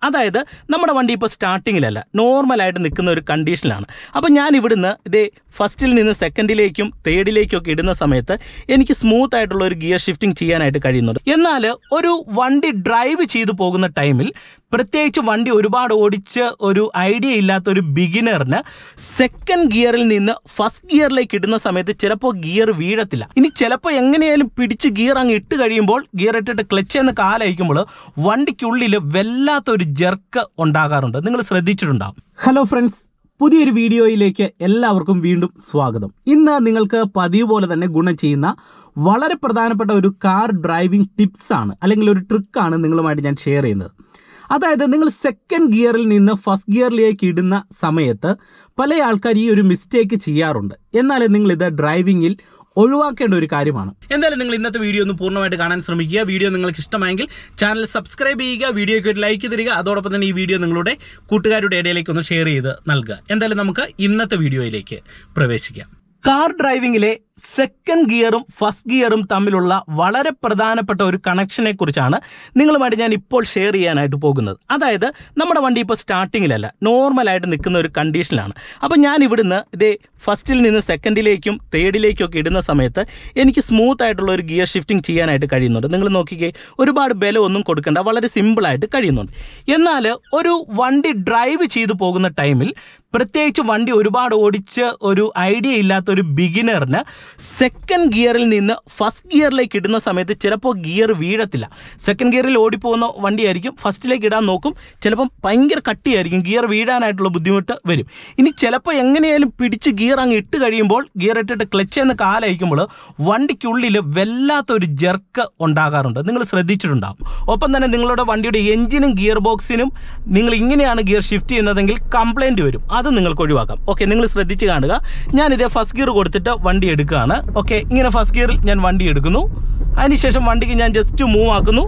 അതായത് നമ്മുടെ വണ്ടി ഇപ്പോൾ സ്റ്റാർട്ടിങ്ങിലല്ല, നോർമലായിട്ട് നിൽക്കുന്ന ഒരു കണ്ടീഷനിലാണ്. അപ്പോൾ ഞാൻ ഇവിടുന്ന് ഇതേ ഫസ്റ്റിൽ നിന്ന് സെക്കൻഡിലേക്കും തേർഡിലേക്കും ഒക്കെ ഇടുന്ന സമയത്ത് എനിക്ക് സ്മൂത്ത് ആയിട്ടുള്ള ഒരു ഗിയർ ഷിഫ്റ്റിംഗ് ചെയ്യാനായിട്ട് കഴിയുന്നുണ്ട്. എന്നാൽ ഒരു വണ്ടി ഡ്രൈവ് ചെയ്തു പോകുന്ന ടൈമിൽ, പ്രത്യേകിച്ച് വണ്ടി ഒരുപാട് ഓടിച്ച് ഒരു ഐഡിയ ഇല്ലാത്ത ഒരു ബിഗിനറിന് സെക്കൻഡ് ഗിയറിൽ നിന്ന് ഫസ്റ്റ് ഗിയറിലേക്ക് ഇടുന്ന സമയത്ത് ചിലപ്പോൾ ഗിയർ വീഴത്തില്ല. ഇനി ചിലപ്പോൾ എങ്ങനെയാലും പിടിച്ച് ഗിയർ അങ്ങ് ഇട്ട് കഴിയുമ്പോൾ, ഗിയർ ഇട്ടിട്ട് ക്ലച്ച് എന്ന് കാലയക്കുമ്പോൾ വണ്ടിക്കുള്ളിൽ വല്ലാത്തൊരു ജെർക്ക് ഉണ്ടാകാറുണ്ട്. നിങ്ങൾ ശ്രദ്ധിച്ചിട്ടുണ്ടാകും. ഹലോ ഫ്രണ്ട്സ്, പുതിയൊരു വീഡിയോയിലേക്ക് എല്ലാവർക്കും വീണ്ടും സ്വാഗതം. ഇന്ന് നിങ്ങൾക്ക് പതിവ് പോലെ തന്നെ ഗുണം ചെയ്യുന്ന വളരെ പ്രധാനപ്പെട്ട ഒരു കാർ ഡ്രൈവിംഗ് ടിപ്സാണ്, അല്ലെങ്കിൽ ഒരു ട്രിക്കാണ് നിങ്ങളുമായിട്ട് ഞാൻ ഷെയർ ചെയ്യുന്നത്. അതായത് നിങ്ങൾ സെക്കൻഡ് ഗിയറിൽ നിന്ന് ഫസ്റ്റ് ഗിയറിലേക്ക് ഇടുന്ന സമയത്ത് പല ആൾക്കാർ ഈ ഒരു മിസ്റ്റേക്ക് ചെയ്യാറുണ്ട്. എന്നാലും നിങ്ങളിത് ഡ്രൈവിങ്ങിൽ ഒഴിവാക്കേണ്ട ഒരു കാര്യമാണ്. എന്തായാലും നിങ്ങൾ ഇന്നത്തെ വീഡിയോ ഒന്ന് പൂർണ്ണമായിട്ട് കാണാൻ ശ്രമിക്കുക. വീഡിയോ നിങ്ങൾക്ക് ഇഷ്ടമായെങ്കിൽ ചാനൽ സബ്സ്ക്രൈബ് ചെയ്യുക, വീഡിയോയ്ക്ക് ഒരു ലൈക്ക് തരിക. അതോടൊപ്പം തന്നെ ഈ വീഡിയോ നിങ്ങളുടെ കൂട്ടുകാരുടെ ഇടയിലേക്ക് ഒന്ന് ഷെയർ ചെയ്ത് നൽകുക. എന്തായാലും നമുക്ക് ഇന്നത്തെ വീഡിയോയിലേക്ക് പ്രവേശിക്കാം. കാർ ഡ്രൈവിങ്ങിലെ സെക്കൻഡ് ഗിയറും ഫസ്റ്റ് ഗിയറും തമ്മിലുള്ള വളരെ പ്രധാനപ്പെട്ട ഒരു കണക്ഷനെ കുറിച്ചാണ് നിങ്ങളുമായിട്ട് ഞാൻ ഇപ്പോൾ ഷെയർ ചെയ്യാനായിട്ട് പോകുന്നത്. അതായത് നമ്മുടെ വണ്ടി ഇപ്പോൾ സ്റ്റാർട്ടിങ്ങിലല്ല, നോർമലായിട്ട് നിൽക്കുന്ന ഒരു കണ്ടീഷനിലാണ്. അപ്പോൾ ഞാൻ ഇവിടുന്ന് ഇതേ ഫസ്റ്റിൽ നിന്ന് സെക്കൻഡിലേക്കും തേർഡിലേക്കും ഒക്കെ ഇടുന്ന സമയത്ത് എനിക്ക് സ്മൂത്ത് ആയിട്ടുള്ള ഒരു ഗിയർ ഷിഫ്റ്റിംഗ് ചെയ്യാനായിട്ട് കഴിയുന്നുണ്ട്. നിങ്ങൾ നോക്കിക്കേ, ഒരുപാട് ബലമൊന്നും കൊടുക്കേണ്ട, വളരെ സിമ്പിളായിട്ട് കഴിയുന്നുണ്ട്. എന്നാൽ ഒരു വണ്ടി ഡ്രൈവ് ചെയ്തു പോകുന്ന ടൈമിൽ, പ്രത്യേകിച്ച് വണ്ടി ഒരുപാട് ഓടിച്ച് ഒരു ഐഡിയ ഇല്ലാത്ത ഒരു ബിഗിനറിന് സെക്കൻഡ് ഗിയറിൽ നിന്ന് ഫസ്റ്റ് ഗിയറിലേക്ക് ഇടുന്ന സമയത്ത് ചിലപ്പോൾ ഗിയർ വീഴത്തില്ല. സെക്കൻഡ് ഗിയറിൽ ഓടിപ്പോകുന്ന വണ്ടിയായിരിക്കും, ഫസ്റ്റിലേക്ക് ഇടാൻ നോക്കും, ചിലപ്പം ഭയങ്കര കട്ടിയായിരിക്കും, ഗിയർ വീഴാനായിട്ടുള്ള ബുദ്ധിമുട്ട് വരും. ഇനി ചിലപ്പോൾ എങ്ങനെയാലും പിടിച്ച് ഗിയർ അങ്ങ് ഇട്ട് കഴിയുമ്പോൾ, ഗിയർ ഇട്ടിട്ട് ക്ലച്ച് എന്ന് കാലയക്കുമ്പോൾ വണ്ടിക്കുള്ളിൽ വല്ലാത്തൊരു ജെർക്ക് ഉണ്ടാകാറുണ്ട്. നിങ്ങൾ ശ്രദ്ധിച്ചിട്ടുണ്ടാകും. ഒപ്പം തന്നെ നിങ്ങളുടെ വണ്ടിയുടെ എഞ്ചിനും ഗിയർ ബോക്സിനും നിങ്ങൾ ഇങ്ങനെയാണ് ഗിയർ ഷിഫ്റ്റ് ചെയ്യുന്നതെങ്കിൽ കംപ്ലൈൻറ്റ് വരും. അത് നിങ്ങൾക്ക് ഒഴിവാക്കാം. ഓക്കെ, നിങ്ങൾ ശ്രദ്ധിച്ച് കാണുക. ഞാനിതേ ഫസ്റ്റ് ഗിയർ കൊടുത്തിട്ട് വണ്ടി എടുക്കുകയാണ്. ഓക്കെ, ഇങ്ങനെ ഫസ്റ്റ് ഗിയറിൽ ഞാൻ വണ്ടി എടുക്കുന്നു. അതിനുശേഷം വണ്ടിക്ക് ഞാൻ ജസ്റ്റ് മൂവ് ആക്കുന്നു,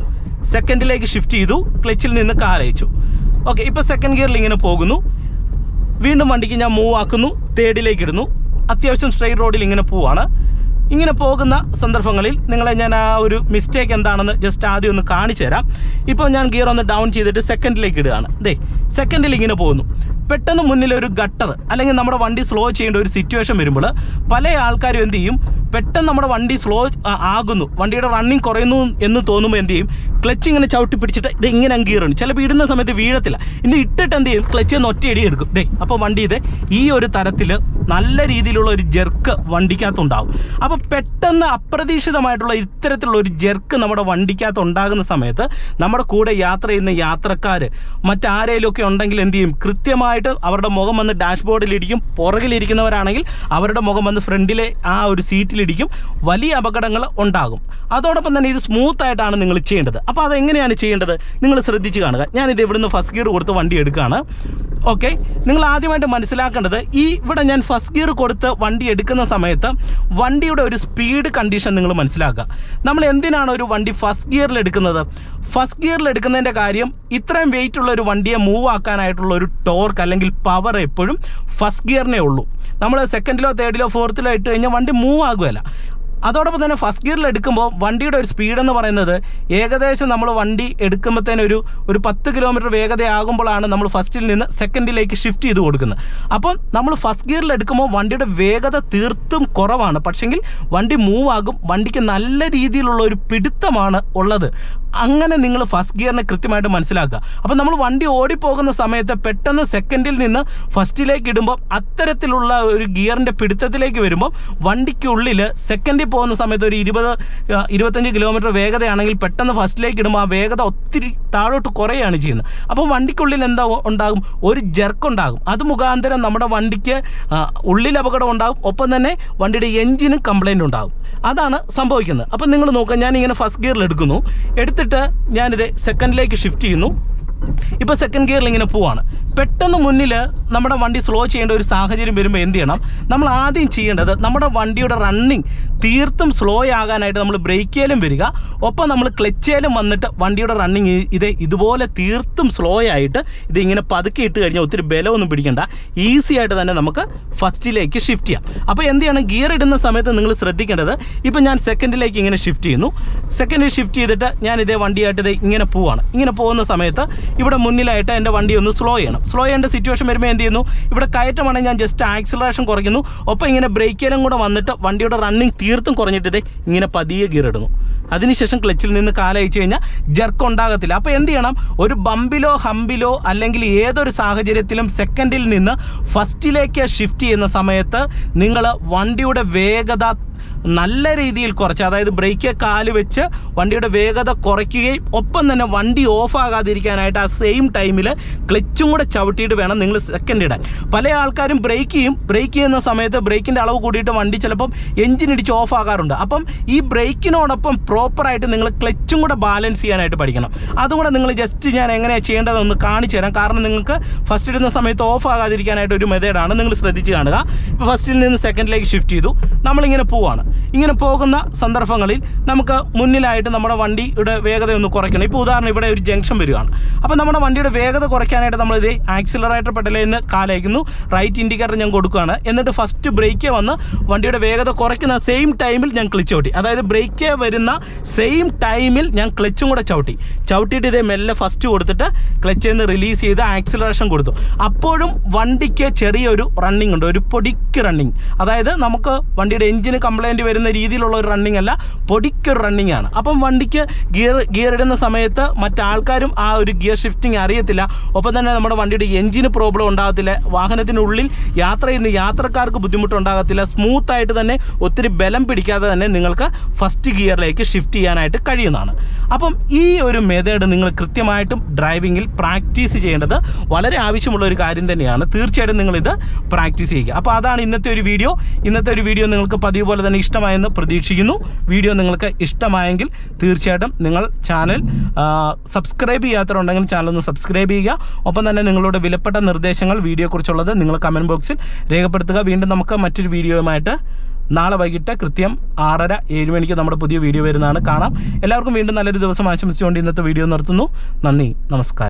സെക്കൻഡിലേക്ക് ഷിഫ്റ്റ് ചെയ്തു, ക്ലച്ചിൽ നിന്ന് കാലയച്ചു. ഓക്കെ, ഇപ്പോൾ സെക്കൻഡ് ഗിയറിൽ ഇങ്ങനെ പോകുന്നു. വീണ്ടും വണ്ടിക്ക് ഞാൻ മൂവ് ആക്കുന്നു, തേർഡിലേക്ക് ഇടുന്നു. അത്യാവശ്യം സ്ട്രെയിറ്റ് റോഡിൽ ഇങ്ങനെ പോവാണ്. ഇങ്ങനെ പോകുന്ന സന്ദർഭങ്ങളിൽ നിങ്ങളെ ഞാൻ ആ ഒരു മിസ്റ്റേക്ക് എന്താണെന്ന് ജസ്റ്റ് ആദ്യം ഒന്ന് കാണിച്ചു തരാം. ഇപ്പോൾ ഞാൻ ഗിയർ ഒന്ന് ഡൗൺ ചെയ്തിട്ട് സെക്കൻഡിലേക്ക് ഇടുകയാണ്. ദേ സെക്കൻഡിൽ ഇങ്ങനെ പോകുന്നു. പെട്ടെന്ന് മുന്നിൽ ഒരു ഗട്ടർ അല്ലെങ്കിൽ നമ്മുടെ വണ്ടി സ്ലോ ചെയ്യേണ്ട ഒരു സിറ്റുവേഷൻ വരുമ്പോൾ പല ആൾക്കാരും എന്ത് ചെയ്യും, പെട്ടെന്ന് നമ്മുടെ വണ്ടി സ്ലോ ആകുന്നു, വണ്ടിയുടെ റണ്ണിങ് കുറയുന്നു എന്ന് തോന്നുമ്പോൾ എന്ത് ചെയ്യും, ക്ലച്ച് ഇങ്ങനെ ചവിട്ടി പിടിച്ചിട്ട് ഇത് ഇങ്ങനെ ഗിയറുണ്ട്. ചിലപ്പോൾ ഇടുന്ന സമയത്ത് വീഴത്തില്ല. ഇനി ഇട്ടിട്ട് എന്ത് ചെയ്യും, ക്ലച്ച് ഒന്ന് ഒറ്റയടി എടുക്കും. ദേ അപ്പോൾ വണ്ടി ഇത് ഈ ഒരു തരത്തിൽ നല്ല രീതിയിലുള്ള ഒരു ജെർക്ക് വണ്ടിക്കകത്തുണ്ടാകും. അപ്പോൾ പെട്ടെന്ന് അപ്രതീക്ഷിതമായിട്ടുള്ള ഇത്തരത്തിലുള്ള ഒരു ജെർക്ക് നമ്മുടെ വണ്ടിക്കകത്ത് ഉണ്ടാകുന്ന സമയത്ത് നമ്മുടെ കൂടെ യാത്ര ചെയ്യുന്ന യാത്രക്കാർ മറ്റാരേലും ഒക്കെ ഉണ്ടെങ്കിൽ എന്ത് ചെയ്യും, കൃത്യമായിട്ട് അവരുടെ മുഖം വന്ന് ഡാഷ്ബോർഡിലിരിക്കും. പുറകിലിരിക്കുന്നവരാണെങ്കിൽ അവരുടെ മുഖം വന്ന് ഫ്രണ്ടിലെ ആ ഒരു സീറ്റിലിരിക്കും. വലിയ അപകടങ്ങൾ ഉണ്ടാകും. അതോടൊപ്പം തന്നെ ഇത് സ്മൂത്ത് ആയിട്ടാണ് നിങ്ങൾ ചെയ്യേണ്ടത്. അപ്പോൾ അതെങ്ങനെയാണ് ചെയ്യേണ്ടത് നിങ്ങൾ ശ്രദ്ധിച്ച് കാണുക. ഞാനിത് ഇവിടുന്ന് ഫസ്റ്റ് ഗിയർ കൊടുത്ത് വണ്ടി എടുക്കുകയാണ്. ഓക്കെ, നിങ്ങൾ ആദ്യമായിട്ട് മനസ്സിലാക്കേണ്ടത്, ഇവിടെ ഞാൻ ഫസ്റ്റ് ഗിയർ കൊടുത്ത് വണ്ടി എടുക്കുന്ന സമയത്ത് വണ്ടിയുടെ ഒരു സ്പീഡ് കണ്ടീഷൻ നിങ്ങൾ മനസ്സിലാക്കുക. നമ്മൾ എന്തിനാണ് ഒരു വണ്ടി ഫസ്റ്റ് ഗിയറിൽ എടുക്കുന്നത്? ഫസ്റ്റ് ഗിയറിൽ എടുക്കുന്നതിൻ്റെ കാര്യം, ഇത്രയും വെയിറ്റ് ഉള്ള ഒരു വണ്ടിയെ മൂവ് ആക്കാനായിട്ടുള്ള ഒരു ടോർക്ക് അല്ലെങ്കിൽ പവർ എപ്പോഴും ഫസ്റ്റ് ഗിയറിനേ ഉള്ളൂ. നമ്മൾ സെക്കൻഡിലോ തേർഡിലോ ഫോർത്തിലോ ഇട്ട് കഴിഞ്ഞാൽ വണ്ടി മൂവ് ആകുമല്ല. അതോടൊപ്പം തന്നെ ഫസ്റ്റ് ഗിയറിൽ എടുക്കുമ്പോൾ വണ്ടിയുടെ ഒരു സ്പീഡ് എന്ന് പറയുന്നത് ഏകദേശം നമ്മൾ വണ്ടി എടുക്കുമ്പോഴത്തേനും ഒരു 10 കിലോമീറ്റർ വേഗതയാകുമ്പോഴാണ് നമ്മൾ ഫസ്റ്റിൽ നിന്ന് സെക്കൻഡിലേക്ക് ഷിഫ്റ്റ് ചെയ്ത് കൊടുക്കുന്നത്. അപ്പോൾ നമ്മൾ ഫസ്റ്റ് ഗിയറിൽ എടുക്കുമ്പോൾ വണ്ടിയുടെ വേഗത തീർത്തും കുറവാണ്, പക്ഷെങ്കിൽ വണ്ടി മൂവ് ആകും. വണ്ടിക്ക് നല്ല രീതിയിലുള്ള ഒരു പിടുത്തമാണ് ഉള്ളത്. അങ്ങനെ നിങ്ങൾ ഫസ്റ്റ് ഗിയറിനെ കൃത്യമായിട്ട് മനസ്സിലാക്കുക. അപ്പോൾ നമ്മൾ വണ്ടി ഓടിപ്പോകുന്ന സമയത്ത് പെട്ടെന്ന് സെക്കൻഡിൽ നിന്ന് ഫസ്റ്റിലേക്ക് ഇടുമ്പോൾ അത്തരത്തിലുള്ള ഒരു ഗിയറിൻ്റെ പിടുത്തത്തിലേക്ക് വരുമ്പോൾ വണ്ടിക്കുള്ളിൽ സെക്കൻഡിൽ പോകുന്ന സമയത്ത് ഒരു 20-25 കിലോമീറ്റർ വേഗതയാണെങ്കിൽ പെട്ടെന്ന് ഫസ്റ്റിലേക്ക് ഇടുമ്പോൾ ആ വേഗത ഒത്തിരി താഴോട്ട് കുറയാണ് ചെയ്യുന്നത്. അപ്പോൾ വണ്ടിക്കുള്ളിൽ എന്താ ഉണ്ടാകും, ഒരു ജെർക്ക് ഉണ്ടാകും. അത് മുഖാന്തരം നമ്മുടെ വണ്ടിക്ക് ഉള്ളിൽ അപകടം ഉണ്ടാകും. ഒപ്പം തന്നെ വണ്ടിയുടെ എഞ്ചിനും കംപ്ലൈൻറ്റ് ഉണ്ടാകും. അതാണ് സംഭവിക്കുന്നത്. അപ്പം നിങ്ങൾ നോക്കുക, ഞാനിങ്ങനെ ഫസ്റ്റ് ഗിയറിൽ എടുത്തിട്ട് ഞാനിത് സെക്കൻഡിലേക്ക് ഷിഫ്റ്റ് ചെയ്യുന്നു. ഇപ്പോൾ സെക്കൻഡ് ഗിയറിൽ ഇങ്ങനെ പോവാണ്. പെട്ടെന്ന് മുന്നിൽ നമ്മുടെ വണ്ടി സ്ലോ ചെയ്യേണ്ട ഒരു സാഹചര്യം വരുമ്പോൾ എന്ത് ചെയ്യണം, നമ്മൾ ആദ്യം ചെയ്യേണ്ടത് നമ്മുടെ വണ്ടിയുടെ റണ്ണിങ് തീർത്തും സ്ലോ ആകാനായിട്ട് നമ്മൾ ബ്രേക്കേലും വരിക, ഒപ്പം നമ്മൾ ക്ലച്ചേലും വന്നിട്ട് വണ്ടിയുടെ റണ്ണിങ് ഇതുപോലെ തീർത്തും സ്ലോ ആയിട്ട് ഇതിങ്ങനെ പതുക്കെ ഇട്ട് കഴിഞ്ഞാൽ ഒത്തിരി ബലമൊന്നും പിടിക്കണ്ട, ഈസി ആയിട്ട് തന്നെ നമുക്ക് ഫസ്റ്റിലേക്ക് ഷിഫ്റ്റ് ചെയ്യാം. അപ്പോൾ എന്ത് ചെയ്യണം, ഗിയർ ഇടുന്ന സമയത്ത് നിങ്ങൾ ശ്രദ്ധിക്കേണ്ടത്, ഇപ്പോൾ ഞാൻ സെക്കൻഡിലേക്ക് ഇങ്ങനെ ഷിഫ്റ്റ് ചെയ്യുന്നു. സെക്കൻഡിൽ ഷിഫ്റ്റ് ചെയ്തിട്ട് ഞാൻ ഇതേ വണ്ടിയായിട്ട് ഇങ്ങനെ പോവാണ്. ഇങ്ങനെ പോകുന്ന സമയത്ത് ഇവിടെ മുന്നിലായിട്ട് എൻ്റെ വണ്ടി ഒന്ന് സ്ലോ ചെയ്യണം. സ്ലോ ചെയ്യേണ്ട സിറ്റുവേഷൻ വരുമ്പോൾ എന്ത് ചെയ്യുന്നു, ഇവിടെ കയറ്റമാണെങ്കിൽ ഞാൻ ജസ്റ്റ് ആക്സിലറേഷൻ കുറയ്ക്കുന്നു. ഒപ്പം ഇങ്ങനെ ബ്രേക്കിലും കൂടെ വന്നിട്ട് വണ്ടിയുടെ റണ്ണിങ് തീർത്തും കുറഞ്ഞിട്ട് ഇങ്ങനെ പതിയെ ഗിയർ ഇടുന്നു. അതിനുശേഷം ക്ലച്ചിൽ നിന്ന് കാലയച്ചു കഴിഞ്ഞാൽ ജർക്ക് ഉണ്ടാകത്തില്ല. അപ്പോൾ എന്ത് ചെയ്യണം, ഒരു ബമ്പിലോ ഹമ്പിലോ അല്ലെങ്കിൽ ഏതൊരു സാഹചര്യത്തിലും സെക്കൻഡിൽ നിന്ന് ഫസ്റ്റിലേക്ക് ഷിഫ്റ്റ് ചെയ്യുന്ന സമയത്ത് നിങ്ങൾ വണ്ടിയുടെ വേഗത നല്ല രീതിയിൽ കുറച്ച്, അതായത് ബ്രേക്ക് കാല് വെച്ച് വണ്ടിയുടെ വേഗത കുറയ്ക്കുകയും ഒപ്പം തന്നെ വണ്ടി ഓഫ് ആകാതിരിക്കാനായിട്ട് ആ സെയിം ടൈമിൽ ക്ലച്ചും കൂടെ ചവിട്ടിയിട്ട് വേണം നിങ്ങൾ സെക്കൻഡ് ഇടാൻ. പല ആൾക്കാരും ബ്രേക്ക് ചെയ്യുന്ന സമയത്ത് ബ്രേക്കിൻ്റെ അളവ് കൂടിയിട്ട് വണ്ടി ചിലപ്പം എഞ്ചിൻ ഇടിച്ച് ഓഫ് ആകാറുണ്ട്. അപ്പം ഈ ബ്രേക്കിനോടൊപ്പം പ്രോപ്പറായിട്ട് നിങ്ങൾ ക്ലച്ചും കൂടെ ബാലൻസ് ചെയ്യാനായിട്ട് പഠിക്കണം. അതുകൂടെ നിങ്ങൾ ജസ്റ്റ് ഞാൻ എങ്ങനെയാണ് ചെയ്യേണ്ടതെന്ന് കാണിച്ചു തരാം. കാരണം നിങ്ങൾക്ക് ഫസ്റ്റ് ഇടുന്ന സമയത്ത് ഓഫ് ആകാതിരിക്കാനായിട്ട് ഒരു മെത്തേഡാണ്, നിങ്ങൾ ശ്രദ്ധിച്ച് കാണുക. ഇപ്പോൾ ഫസ്റ്റിൽ നിന്ന് സെക്കൻഡിലേക്ക് ഷിഫ്റ്റ് ചെയ്തു, നമ്മളിങ്ങനെ പോവാണ്. ഇങ്ങനെ പോകുന്ന സന്ദർഭങ്ങളിൽ നമുക്ക് മുന്നിലായിട്ട് നമ്മുടെ വണ്ടിയുടെ വേഗത ഒന്ന് കുറയ്ക്കണം. ഇപ്പോൾ ഉദാഹരണം ഇവിടെ ഒരു ജംഗ്ഷൻ വരികയാണ്. അപ്പോൾ നമ്മുടെ വണ്ടിയുടെ വേഗത കുറയ്ക്കാനായിട്ട് നമ്മളിത് ആക്സിലറേറ്റർ പെഡലിൽ നിന്ന് കാലയക്കുന്നു, റൈറ്റ് ഇൻഡിക്കേറ്റർ ഞാൻ കൊടുക്കുകയാണ്. എന്നിട്ട് ഫസ്റ്റ് ബ്രേക്ക് വന്ന് വണ്ടിയുടെ വേഗത കുറയ്ക്കുന്ന സെയിം ടൈമിൽ ഞാൻ ക്ലച്ച് ചവിട്ടി, അതായത് ബ്രേക്ക് വരുന്ന സെയിം ടൈമിൽ ഞാൻ ക്ലച്ചും കൂടെ ചവിട്ടിയിട്ട് ഇതേ മെല്ലെ ഫസ്റ്റ് കൊടുത്തിട്ട് ക്ലച്ചിൽ നിന്ന് റിലീസ് ചെയ്ത് ആക്സിലറേഷൻ കൊടുത്തു. അപ്പോഴും വണ്ടിക്ക് ചെറിയൊരു റണ്ണിങ് ഉണ്ട്, ഒരു പൊടിക്ക് റണ്ണിങ്. അതായത് നമുക്ക് വണ്ടിയുടെ എഞ്ചിന് കംപ്ലൈൻറ്റ് വരുന്ന രീതിയിലുള്ള ഒരു റണ്ണിങ് അല്ല, പൊടിക്കൊരു റണ്ണിങ് ആണ്. അപ്പം വണ്ടിക്ക് ഗിയർ ഇടുന്ന സമയത്ത് മറ്റാൾക്കാരും ആ ഒരു ഗിയർ ഷിഫ്റ്റിംഗ് അറിയത്തില്ല. ഒപ്പം തന്നെ നമ്മുടെ വണ്ടിയുടെ എഞ്ചിന് പ്രോബ്ലം ഉണ്ടാകത്തില്ല, വാഹനത്തിനുള്ളിൽ യാത്ര ചെയ്യുന്ന യാത്രക്കാർക്ക് ബുദ്ധിമുട്ടുണ്ടാകത്തില്ല. സ്മൂത്തായിട്ട് തന്നെ ഒത്തിരി ബലം പിടിക്കാതെ തന്നെ നിങ്ങൾക്ക് ഫസ്റ്റ് ഗിയറിലേക്ക് ഷിഫ്റ്റ് ചെയ്യാനായിട്ട് കഴിയുന്നതാണ്. അപ്പം ഈ ഒരു മെത്തേഡ് നിങ്ങൾ കൃത്യമായിട്ടും ഡ്രൈവിങ്ങിൽ പ്രാക്ടീസ് ചെയ്യേണ്ടത് വളരെ ആവശ്യമുള്ള ഒരു കാര്യം തന്നെയാണ്. തീർച്ചയായിട്ടും നിങ്ങളിത് പ്രാക്ടീസ് ചെയ്യുക. അപ്പോൾ അതാണ് ഇന്നത്തെ ഒരു വീഡിയോ. നിങ്ങൾക്ക് പതിവ് പോലെ തന്നെ ഇഷ്ടമായെന്ന് പ്രതീക്ഷിക്കുന്നു. വീഡിയോ നിങ്ങൾക്ക് ഇഷ്ടമായെങ്കിൽ തീർച്ചയായിട്ടും നിങ്ങൾ ചാനൽ സബ്സ്ക്രൈബ് ചെയ്യാത്തവരുണ്ടെങ്കിൽ ചാനൽ ഒന്ന് സബ്സ്ക്രൈബ് ചെയ്യുക. ഒപ്പം തന്നെ നിങ്ങളുടെ വിലപ്പെട്ട നിർദ്ദേശങ്ങൾ വീഡിയോയെക്കുറിച്ചുള്ളത് നിങ്ങൾ കമൻറ്റ് ബോക്സിൽ രേഖപ്പെടുത്തുക. വീണ്ടും നമുക്ക് മറ്റൊരു വീഡിയോയുമായിട്ട് നാളെ വൈകിട്ട് കൃത്യം 6:30-7 മണിക്ക് നമ്മുടെ പുതിയ വീഡിയോ വരുന്നതാണ്. കാണാം. എല്ലാവർക്കും വീണ്ടും നല്ലൊരു ദിവസം ആശംസിച്ചുകൊണ്ട് ഇന്നത്തെ വീഡിയോ നിർത്തുന്നു. നന്ദി, നമസ്കാരം.